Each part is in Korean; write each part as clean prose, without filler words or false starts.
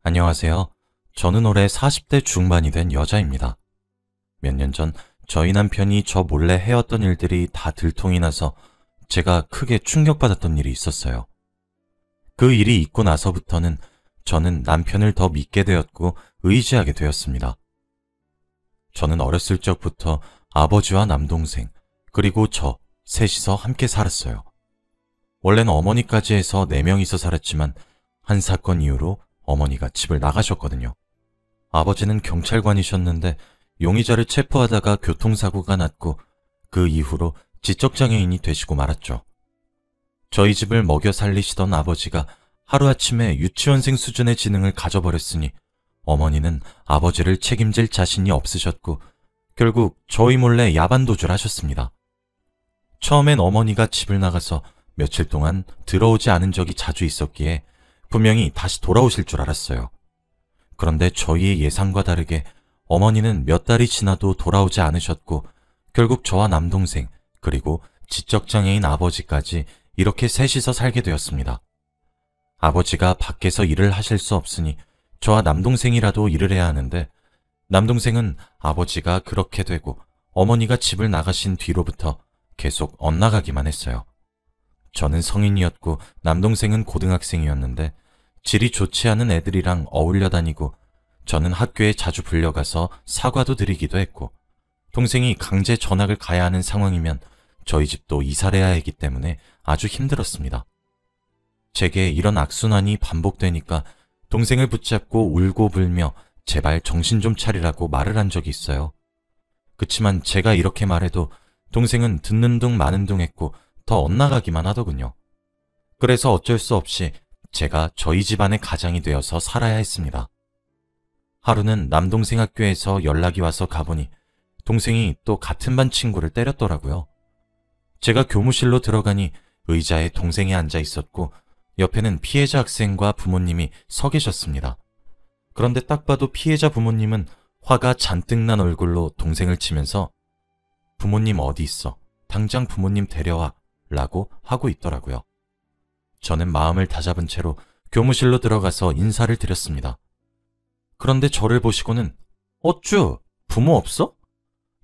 안녕하세요. 저는 올해 40대 중반이 된 여자입니다. 몇 년 전 저희 남편이 저 몰래 해왔던 일들이 다 들통이 나서 제가 크게 충격받았던 일이 있었어요. 그 일이 있고 나서부터는 저는 남편을 더 믿게 되었고 의지하게 되었습니다. 저는 어렸을 적부터 아버지와 남동생, 그리고 저 셋이서 함께 살았어요. 원래는 어머니까지 해서 4명이서 살았지만 한 사건 이후로 어머니가 집을 나가셨거든요. 아버지는 경찰관이셨는데 용의자를 체포하다가 교통사고가 났고 그 이후로 지적장애인이 되시고 말았죠. 저희 집을 먹여 살리시던 아버지가 하루아침에 유치원생 수준의 지능을 가져버렸으니 어머니는 아버지를 책임질 자신이 없으셨고 결국 저희 몰래 야반도주를 하셨습니다. 처음엔 어머니가 집을 나가서 며칠 동안 들어오지 않은 적이 자주 있었기에 분명히 다시 돌아오실 줄 알았어요. 그런데 저희의 예상과 다르게 어머니는 몇 달이 지나도 돌아오지 않으셨고 결국 저와 남동생 그리고 지적장애인 아버지까지 이렇게 셋이서 살게 되었습니다. 아버지가 밖에서 일을 하실 수 없으니 저와 남동생이라도 일을 해야 하는데 남동생은 아버지가 그렇게 되고 어머니가 집을 나가신 뒤로부터 계속 엇나가기만 했어요. 저는 성인이었고 남동생은 고등학생이었는데 질이 좋지 않은 애들이랑 어울려 다니고 저는 학교에 자주 불려가서 사과도 드리기도 했고 동생이 강제 전학을 가야 하는 상황이면 저희 집도 이사를 해야 하기 때문에 아주 힘들었습니다. 제게 이런 악순환이 반복되니까 동생을 붙잡고 울고 불며 제발 정신 좀 차리라고 말을 한 적이 있어요. 그치만 제가 이렇게 말해도 동생은 듣는 둥 마는 둥 했고 더 엇나가기만 하더군요. 그래서 어쩔 수 없이 제가 저희 집안의 가장이 되어서 살아야 했습니다. 하루는 남동생 학교에서 연락이 와서 가보니 동생이 또 같은 반 친구를 때렸더라고요. 제가 교무실로 들어가니 의자에 동생이 앉아 있었고 옆에는 피해자 학생과 부모님이 서 계셨습니다. 그런데 딱 봐도 피해자 부모님은 화가 잔뜩 난 얼굴로 동생을 치면서 부모님 어디 있어? 당장 부모님 데려와 라고 하고 있더라고요. 저는 마음을 다잡은 채로 교무실로 들어가서 인사를 드렸습니다. 그런데 저를 보시고는 어쭈? 부모 없어?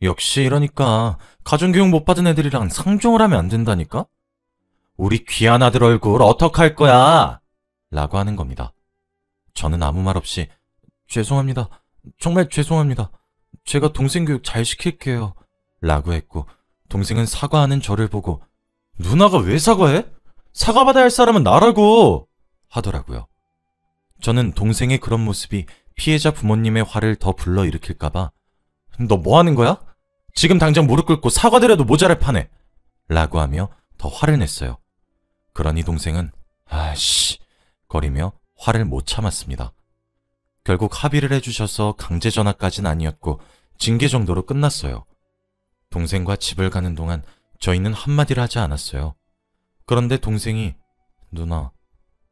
역시 이러니까 가정교육 못 받은 애들이랑 상종을 하면 안 된다니까? 우리 귀한 아들 얼굴 어떡할 거야? 라고 하는 겁니다. 저는 아무 말 없이 죄송합니다. 정말 죄송합니다. 제가 동생 교육 잘 시킬게요. 라고 했고 동생은 사과하는 저를 보고 누나가 왜 사과해? 사과받아야 할 사람은 나라고! 하더라고요. 저는 동생의 그런 모습이 피해자 부모님의 화를 더 불러일으킬까봐 너 뭐 하는 거야? 지금 당장 무릎 꿇고 사과드려도 모자랄 판에! 라고 하며 더 화를 냈어요. 그러니 동생은 아이씨 거리며 화를 못 참았습니다. 결국 합의를 해주셔서 강제 전학까지는 아니었고 징계 정도로 끝났어요. 동생과 집을 가는 동안 저희는 한마디를 하지 않았어요. 그런데 동생이 누나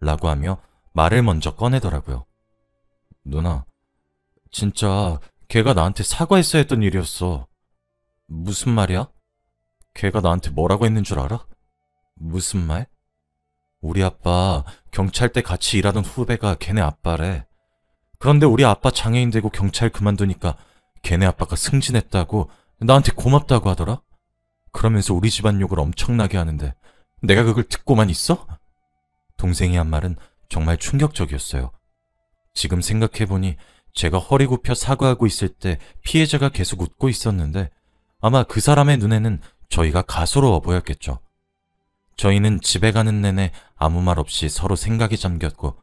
라고 하며 말을 먼저 꺼내더라고요. 누나, 진짜 걔가 나한테 사과했어야 했던 일이었어. 무슨 말이야? 걔가 나한테 뭐라고 했는 줄 알아? 무슨 말? 우리 아빠 경찰 때 같이 일하던 후배가 걔네 아빠래. 그런데 우리 아빠 장애인 되고 경찰 그만두니까 걔네 아빠가 승진했다고 나한테 고맙다고 하더라? 그러면서 우리 집안 욕을 엄청나게 하는데 내가 그걸 듣고만 있어? 동생이 한 말은 정말 충격적이었어요. 지금 생각해보니 제가 허리 굽혀 사과하고 있을 때 피해자가 계속 웃고 있었는데 아마 그 사람의 눈에는 저희가 가소로워 보였겠죠. 저희는 집에 가는 내내 아무 말 없이 서로 생각에 잠겼고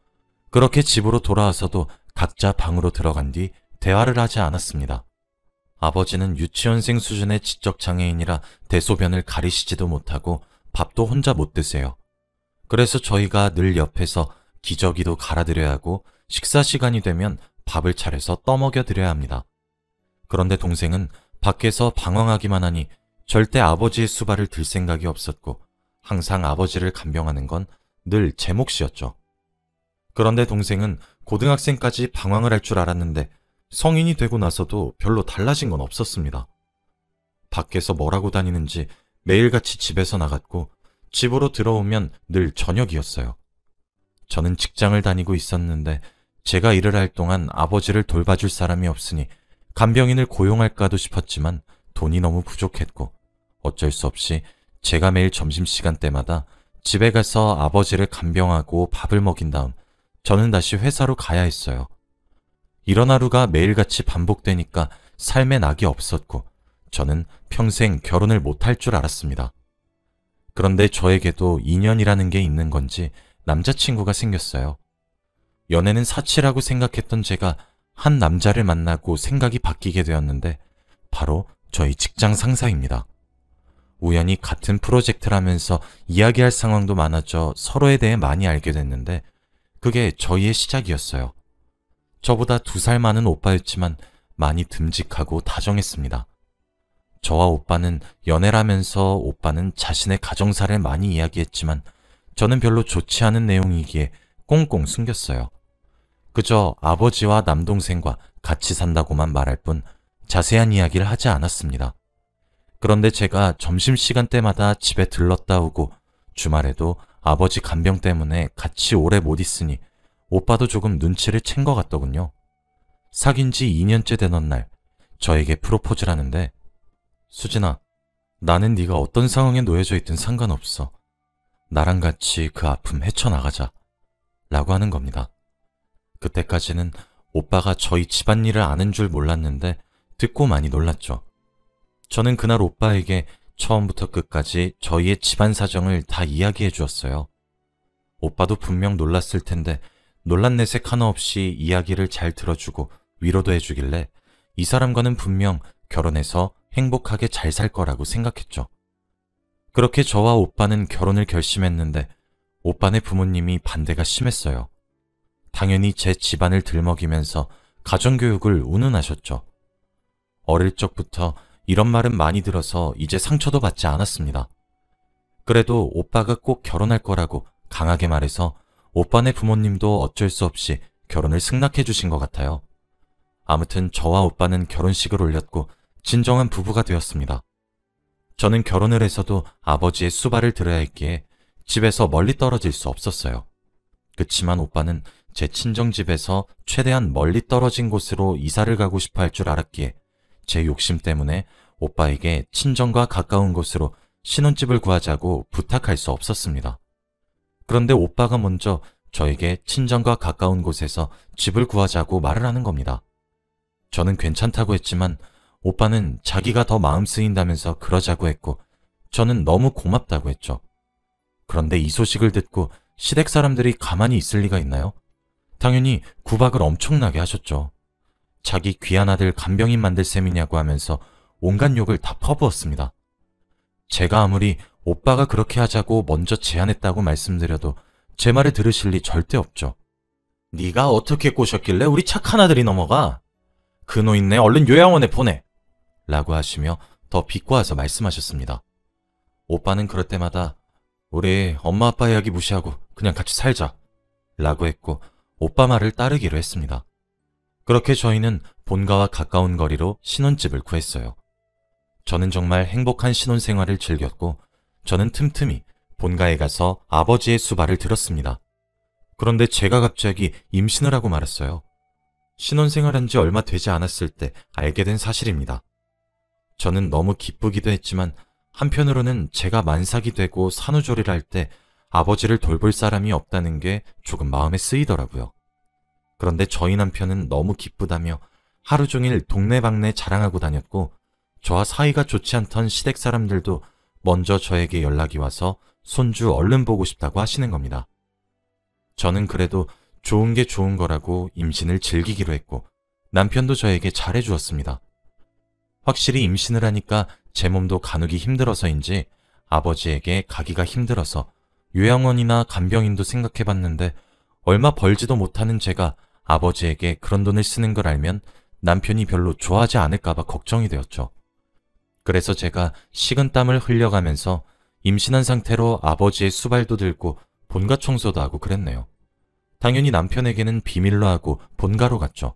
그렇게 집으로 돌아와서도 각자 방으로 들어간 뒤 대화를 하지 않았습니다. 아버지는 유치원생 수준의 지적장애인이라 대소변을 가리시지도 못하고 밥도 혼자 못 드세요. 그래서 저희가 늘 옆에서 기저귀도 갈아드려야 하고 식사 시간이 되면 밥을 차려서 떠먹여 드려야 합니다. 그런데 동생은 밖에서 방황하기만 하니 절대 아버지의 수발을 들 생각이 없었고 항상 아버지를 간병하는 건 늘 제 몫이었죠. 그런데 동생은 고등학생까지 방황을 할 줄 알았는데 성인이 되고 나서도 별로 달라진 건 없었습니다. 밖에서 뭐라고 다니는지 매일같이 집에서 나갔고 집으로 들어오면 늘 저녁이었어요. 저는 직장을 다니고 있었는데 제가 일을 할 동안 아버지를 돌봐줄 사람이 없으니 간병인을 고용할까도 싶었지만 돈이 너무 부족했고 어쩔 수 없이 제가 매일 점심시간 때마다 집에 가서 아버지를 간병하고 밥을 먹인 다음 저는 다시 회사로 가야 했어요. 이런 하루가 매일같이 반복되니까 삶에 낙이 없었고 저는 평생 결혼을 못할 줄 알았습니다. 그런데 저에게도 인연이라는 게 있는 건지 남자친구가 생겼어요. 연애는 사치라고 생각했던 제가 한 남자를 만나고 생각이 바뀌게 되었는데 바로 저희 직장 상사입니다. 우연히 같은 프로젝트라면서 이야기할 상황도 많아져 서로에 대해 많이 알게 됐는데 그게 저희의 시작이었어요. 저보다 2살 많은 오빠였지만 많이 듬직하고 다정했습니다. 저와 오빠는 연애라면서 오빠는 자신의 가정사를 많이 이야기했지만 저는 별로 좋지 않은 내용이기에 꽁꽁 숨겼어요. 그저 아버지와 남동생과 같이 산다고만 말할 뿐 자세한 이야기를 하지 않았습니다. 그런데 제가 점심시간 때마다 집에 들렀다 오고 주말에도 아버지 간병 때문에 같이 오래 못 있으니 오빠도 조금 눈치를 챈 것 같더군요. 사귄 지 2년째 되던 날 저에게 프로포즈를 하는데 수진아, 나는 네가 어떤 상황에 놓여져 있든 상관없어. 나랑 같이 그 아픔 헤쳐나가자 라고 하는 겁니다. 그때까지는 오빠가 저희 집안일을 아는 줄 몰랐는데 듣고 많이 놀랐죠. 저는 그날 오빠에게 처음부터 끝까지 저희의 집안 사정을 다 이야기해 주었어요. 오빠도 분명 놀랐을 텐데 놀란 내색 하나 없이 이야기를 잘 들어주고 위로도 해주길래 이 사람과는 분명 결혼해서 행복하게 잘 살 거라고 생각했죠. 그렇게 저와 오빠는 결혼을 결심했는데 오빠네 부모님이 반대가 심했어요. 당연히 제 집안을 들먹이면서 가정교육을 운운하셨죠. 어릴 적부터 이런 말은 많이 들어서 이제 상처도 받지 않았습니다. 그래도 오빠가 꼭 결혼할 거라고 강하게 말해서 오빠네 부모님도 어쩔 수 없이 결혼을 승낙해 주신 것 같아요. 아무튼 저와 오빠는 결혼식을 올렸고 진정한 부부가 되었습니다. 저는 결혼을 해서도 아버지의 수발을 들어야 했기에 집에서 멀리 떨어질 수 없었어요. 그치만 오빠는 제 친정집에서 최대한 멀리 떨어진 곳으로 이사를 가고 싶어 할 줄 알았기에 제 욕심 때문에 오빠에게 친정과 가까운 곳으로 신혼집을 구하자고 부탁할 수 없었습니다. 그런데 오빠가 먼저 저에게 친정과 가까운 곳에서 집을 구하자고 말을 하는 겁니다. 저는 괜찮다고 했지만 오빠는 자기가 더 마음 쓰인다면서 그러자고 했고 저는 너무 고맙다고 했죠. 그런데 이 소식을 듣고 시댁 사람들이 가만히 있을 리가 있나요? 당연히 구박을 엄청나게 하셨죠. 자기 귀한 아들 간병인 만들 셈이냐고 하면서 온갖 욕을 다 퍼부었습니다. 제가 아무리 오빠가 그렇게 하자고 먼저 제안했다고 말씀드려도 제 말을 들으실 리 절대 없죠. 네가 어떻게 꼬셨길래 우리 착한 아들이 넘어가? 그 노인네 얼른 요양원에 보내! 라고 하시며 더 비꼬아서 말씀하셨습니다. 오빠는 그럴 때마다 우리 엄마 아빠 이야기 무시하고 그냥 같이 살자 라고 했고 오빠 말을 따르기로 했습니다. 그렇게 저희는 본가와 가까운 거리로 신혼집을 구했어요. 저는 정말 행복한 신혼생활을 즐겼고 저는 틈틈이 본가에 가서 아버지의 수발을 들었습니다. 그런데 제가 갑자기 임신을 하고 말았어요. 신혼생활한 지 얼마 되지 않았을 때 알게 된 사실입니다. 저는 너무 기쁘기도 했지만 한편으로는 제가 만삭이 되고 산후조리를 할 때 아버지를 돌볼 사람이 없다는 게 조금 마음에 쓰이더라고요. 그런데 저희 남편은 너무 기쁘다며 하루 종일 동네방네 자랑하고 다녔고 저와 사이가 좋지 않던 시댁 사람들도 먼저 저에게 연락이 와서 손주 얼른 보고 싶다고 하시는 겁니다. 저는 그래도 좋은 게 좋은 거라고 임신을 즐기기로 했고 남편도 저에게 잘해주었습니다. 확실히 임신을 하니까 제 몸도 가누기 힘들어서인지 아버지에게 가기가 힘들어서 요양원이나 간병인도 생각해봤는데 얼마 벌지도 못하는 제가 아버지에게 그런 돈을 쓰는 걸 알면 남편이 별로 좋아하지 않을까봐 걱정이 되었죠. 그래서 제가 식은땀을 흘려가면서 임신한 상태로 아버지의 수발도 들고 본가 청소도 하고 그랬네요. 당연히 남편에게는 비밀로 하고 본가로 갔죠.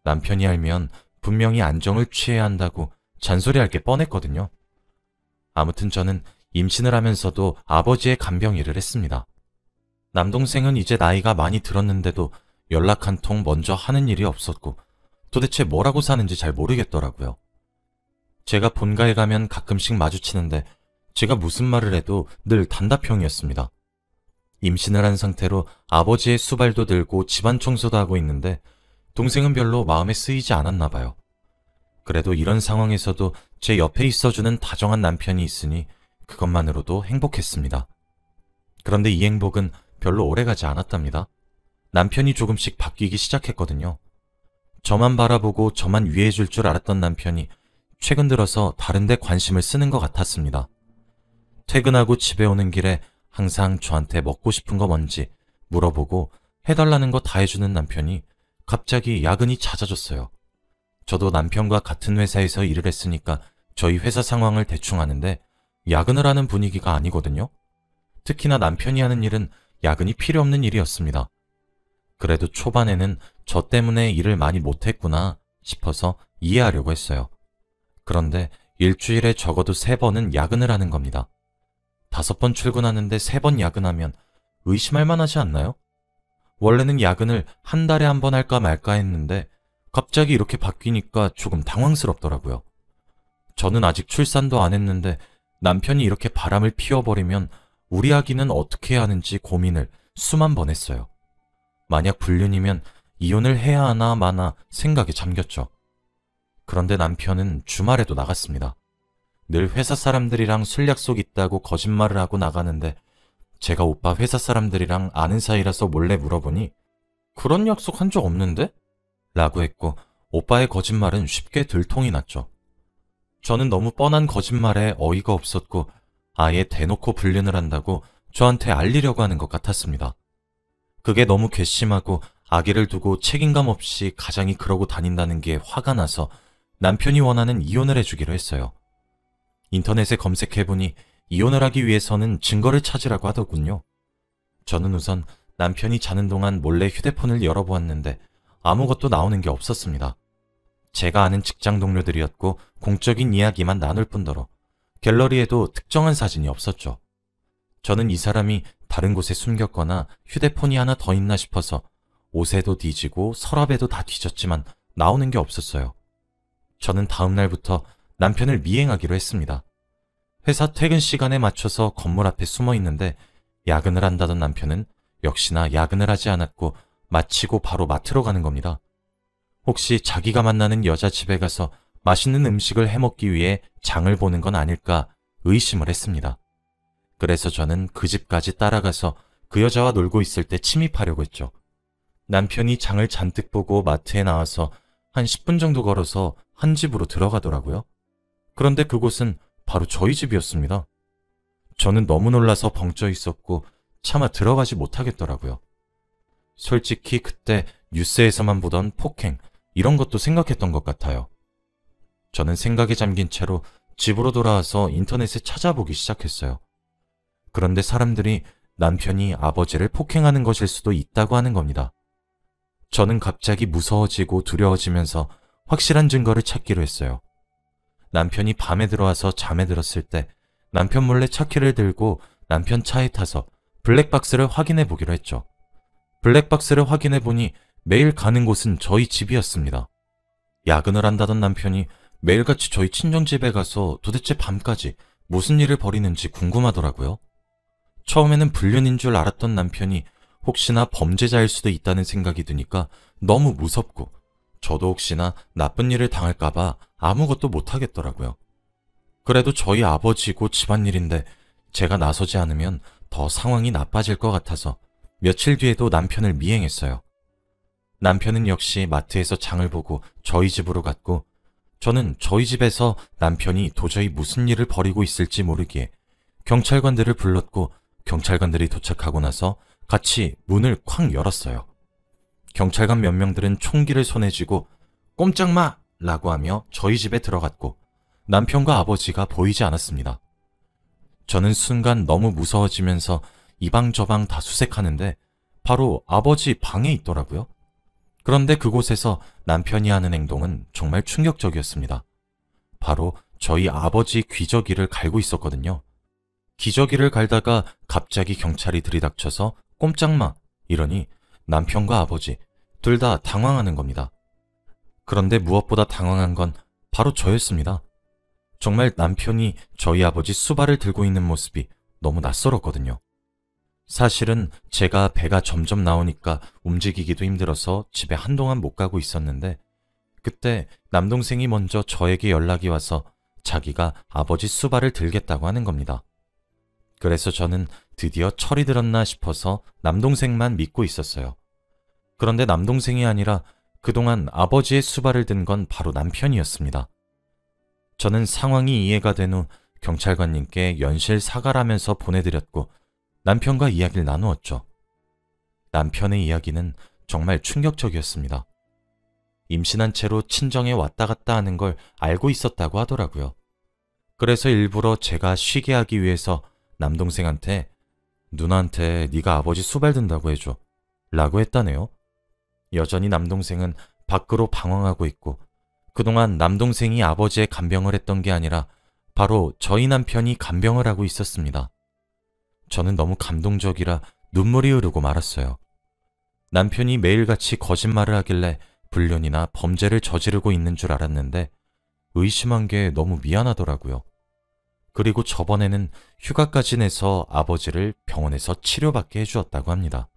남편이 알면 분명히 안정을 취해야 한다고 잔소리할 게 뻔했거든요. 아무튼 저는 임신을 하면서도 아버지의 간병 일을 했습니다. 남동생은 이제 나이가 많이 들었는데도 연락 한 통 먼저 하는 일이 없었고 도대체 뭐라고 사는지 잘 모르겠더라고요. 제가 본가에 가면 가끔씩 마주치는데 제가 무슨 말을 해도 늘 단답형이었습니다. 임신을 한 상태로 아버지의 수발도 들고 집안 청소도 하고 있는데 동생은 별로 마음에 쓰이지 않았나 봐요. 그래도 이런 상황에서도 제 옆에 있어주는 다정한 남편이 있으니 그것만으로도 행복했습니다. 그런데 이 행복은 별로 오래가지 않았답니다. 남편이 조금씩 바뀌기 시작했거든요. 저만 바라보고 저만 위해줄 줄 알았던 남편이 최근 들어서 다른 데 관심을 쓰는 것 같았습니다. 퇴근하고 집에 오는 길에 항상 저한테 먹고 싶은 거 뭔지 물어보고 해달라는 거 다 해주는 남편이 갑자기 야근이 잦아졌어요. 저도 남편과 같은 회사에서 일을 했으니까 저희 회사 상황을 대충 아는데 야근을 하는 분위기가 아니거든요. 특히나 남편이 하는 일은 야근이 필요 없는 일이었습니다. 그래도 초반에는 저 때문에 일을 많이 못했구나 싶어서 이해하려고 했어요. 그런데 일주일에 적어도 3번은 야근을 하는 겁니다. 5번 출근하는데 3번 야근하면 의심할 만하지 않나요? 원래는 야근을 한 달에 1번 할까 말까 했는데 갑자기 이렇게 바뀌니까 조금 당황스럽더라고요. 저는 아직 출산도 안 했는데 남편이 이렇게 바람을 피워버리면 우리 아기는 어떻게 해야 하는지 고민을 수만 번 했어요. 만약 불륜이면 이혼을 해야 하나 마나 생각에 잠겼죠. 그런데 남편은 주말에도 나갔습니다. 늘 회사 사람들이랑 술 약속 있다고 거짓말을 하고 나가는데 제가 오빠 회사 사람들이랑 아는 사이라서 몰래 물어보니 그런 약속 한 적 없는데? 라고 했고 오빠의 거짓말은 쉽게 들통이 났죠. 저는 너무 뻔한 거짓말에 어이가 없었고 아예 대놓고 불륜을 한다고 저한테 알리려고 하는 것 같았습니다. 그게 너무 괘씸하고 아기를 두고 책임감 없이 가장이 그러고 다닌다는 게 화가 나서 남편이 원하는 이혼을 해주기로 했어요. 인터넷에 검색해보니 이혼을 하기 위해서는 증거를 찾으라고 하더군요. 저는 우선 남편이 자는 동안 몰래 휴대폰을 열어보았는데 아무것도 나오는 게 없었습니다. 제가 아는 직장 동료들이었고 공적인 이야기만 나눌 뿐더러 갤러리에도 특정한 사진이 없었죠. 저는 이 사람이 다른 곳에 숨겼거나 휴대폰이 하나 더 있나 싶어서 옷에도 뒤지고 서랍에도 다 뒤졌지만 나오는 게 없었어요. 저는 다음 날부터 남편을 미행하기로 했습니다. 회사 퇴근 시간에 맞춰서 건물 앞에 숨어 있는데 야근을 한다던 남편은 역시나 야근을 하지 않았고 마치고 바로 마트로 가는 겁니다. 혹시 자기가 만나는 여자 집에 가서 맛있는 음식을 해먹기 위해 장을 보는 건 아닐까 의심을 했습니다. 그래서 저는 그 집까지 따라가서 그 여자와 놀고 있을 때 침입하려고 했죠. 남편이 장을 잔뜩 보고 마트에 나와서 한 10분 정도 걸어서 한 집으로 들어가더라고요. 그런데 그곳은 바로 저희 집이었습니다. 저는 너무 놀라서 벙쪄 있었고 차마 들어가지 못하겠더라고요. 솔직히 그때 뉴스에서만 보던 폭행, 이런 것도 생각했던 것 같아요. 저는 생각에 잠긴 채로 집으로 돌아와서 인터넷에 찾아보기 시작했어요. 그런데 사람들이 남편이 아버지를 폭행하는 것일 수도 있다고 하는 겁니다. 저는 갑자기 무서워지고 두려워지면서 확실한 증거를 찾기로 했어요. 남편이 밤에 들어와서 잠에 들었을 때 남편 몰래 차키를 들고 남편 차에 타서 블랙박스를 확인해 보기로 했죠. 블랙박스를 확인해 보니 매일 가는 곳은 저희 집이었습니다. 야근을 한다던 남편이 매일같이 저희 친정집에 가서 도대체 밤까지 무슨 일을 벌이는지 궁금하더라고요. 처음에는 불륜인 줄 알았던 남편이 혹시나 범죄자일 수도 있다는 생각이 드니까 너무 무섭고 저도 혹시나 나쁜 일을 당할까봐 아무것도 못하겠더라고요. 그래도 저희 아버지고 집안일인데 제가 나서지 않으면 더 상황이 나빠질 것 같아서 며칠 뒤에도 남편을 미행했어요. 남편은 역시 마트에서 장을 보고 저희 집으로 갔고 저는 저희 집에서 남편이 도저히 무슨 일을 벌이고 있을지 모르기에 경찰관들을 불렀고 경찰관들이 도착하고 나서 같이 문을 쾅 열었어요. 경찰관 몇 명들은 총기를 손에 쥐고 꼼짝 마! 라고 하며 저희 집에 들어갔고 남편과 아버지가 보이지 않았습니다. 저는 순간 너무 무서워지면서 이방 저방 다 수색하는데 바로 아버지 방에 있더라고요. 그런데 그곳에서 남편이 하는 행동은 정말 충격적이었습니다. 바로 저희 아버지 귀저귀를 갈고 있었거든요. 기저귀를 갈다가 갑자기 경찰이 들이닥쳐서 꼼짝마 이러니 남편과 아버지 둘 다 당황하는 겁니다. 그런데 무엇보다 당황한 건 바로 저였습니다. 정말 남편이 저희 아버지 수발을 들고 있는 모습이 너무 낯설었거든요. 사실은 제가 배가 점점 나오니까 움직이기도 힘들어서 집에 한동안 못 가고 있었는데 그때 남동생이 먼저 저에게 연락이 와서 자기가 아버지 수발을 들겠다고 하는 겁니다. 그래서 저는 드디어 철이 들었나 싶어서 남동생만 믿고 있었어요. 그런데 남동생이 아니라 그동안 아버지의 수발을 든 건 바로 남편이었습니다. 저는 상황이 이해가 된 후 경찰관님께 연실 사과라면서 보내드렸고 남편과 이야기를 나누었죠. 남편의 이야기는 정말 충격적이었습니다. 임신한 채로 친정에 왔다 갔다 하는 걸 알고 있었다고 하더라고요. 그래서 일부러 제가 쉬게 하기 위해서 남동생한테 누나한테 네가 아버지 수발 든다고 해줘 라고 했다네요. 여전히 남동생은 밖으로 방황하고 있고 그동안 남동생이 아버지의 간병을 했던 게 아니라 바로 저희 남편이 간병을 하고 있었습니다. 저는 너무 감동적이라 눈물이 흐르고 말았어요. 남편이 매일같이 거짓말을 하길래 불륜이나 범죄를 저지르고 있는 줄 알았는데 의심한 게 너무 미안하더라고요. 그리고 저번에는 휴가까지 내서 아버지를 병원에서 치료받게 해주었다고 합니다.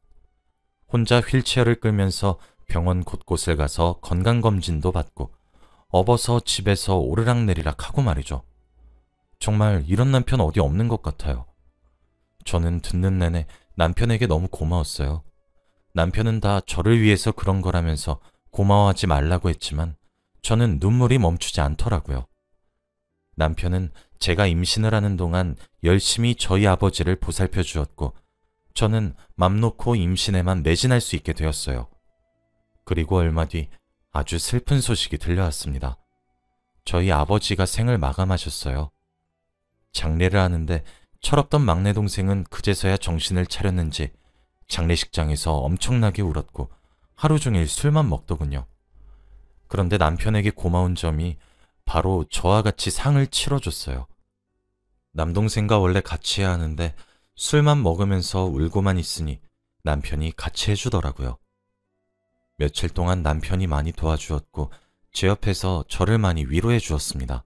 혼자 휠체어를 끌면서 병원 곳곳을 가서 건강검진도 받고 업어서 집에서 오르락내리락 하고 말이죠. 정말 이런 남편 어디 없는 것 같아요. 저는 듣는 내내 남편에게 너무 고마웠어요. 남편은 다 저를 위해서 그런 거라면서 고마워하지 말라고 했지만 저는 눈물이 멈추지 않더라고요. 남편은 제가 임신을 하는 동안 열심히 저희 아버지를 보살펴 주었고 저는 맘 놓고 임신에만 매진할 수 있게 되었어요. 그리고 얼마 뒤 아주 슬픈 소식이 들려왔습니다. 저희 아버지가 생을 마감하셨어요. 장례를 하는데 철없던 막내 동생은 그제서야 정신을 차렸는지 장례식장에서 엄청나게 울었고 하루 종일 술만 먹더군요. 그런데 남편에게 고마운 점이 바로 저와 같이 상을 치러줬어요. 남동생과 원래 같이 해야 하는데 술만 먹으면서 울고만 있으니 남편이 같이 해주더라고요. 며칠 동안 남편이 많이 도와주었고 제 옆에서 저를 많이 위로해 주었습니다.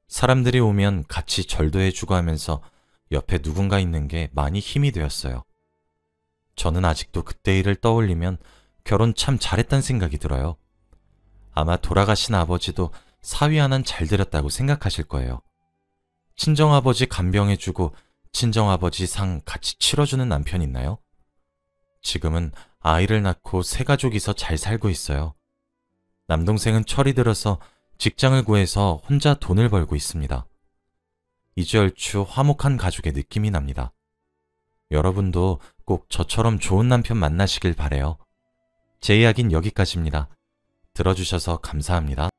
사람들이 오면 같이 절도 해주고 하면서 옆에 누군가 있는 게 많이 힘이 되었어요. 저는 아직도 그때 일을 떠올리면 결혼 참 잘했단 생각이 들어요. 아마 돌아가신 아버지도 사위 하나는 잘 들였다고 생각하실 거예요. 친정아버지 간병해주고 친정아버지 상 같이 치러주는 남편 있나요? 지금은 아이를 낳고 새 가족이서 잘 살고 있어요. 남동생은 철이 들어서 직장을 구해서 혼자 돈을 벌고 있습니다. 이제 얼추 화목한 가족의 느낌이 납니다. 여러분도 꼭 저처럼 좋은 남편 만나시길 바래요. 제 이야기는 여기까지입니다. 들어주셔서 감사합니다.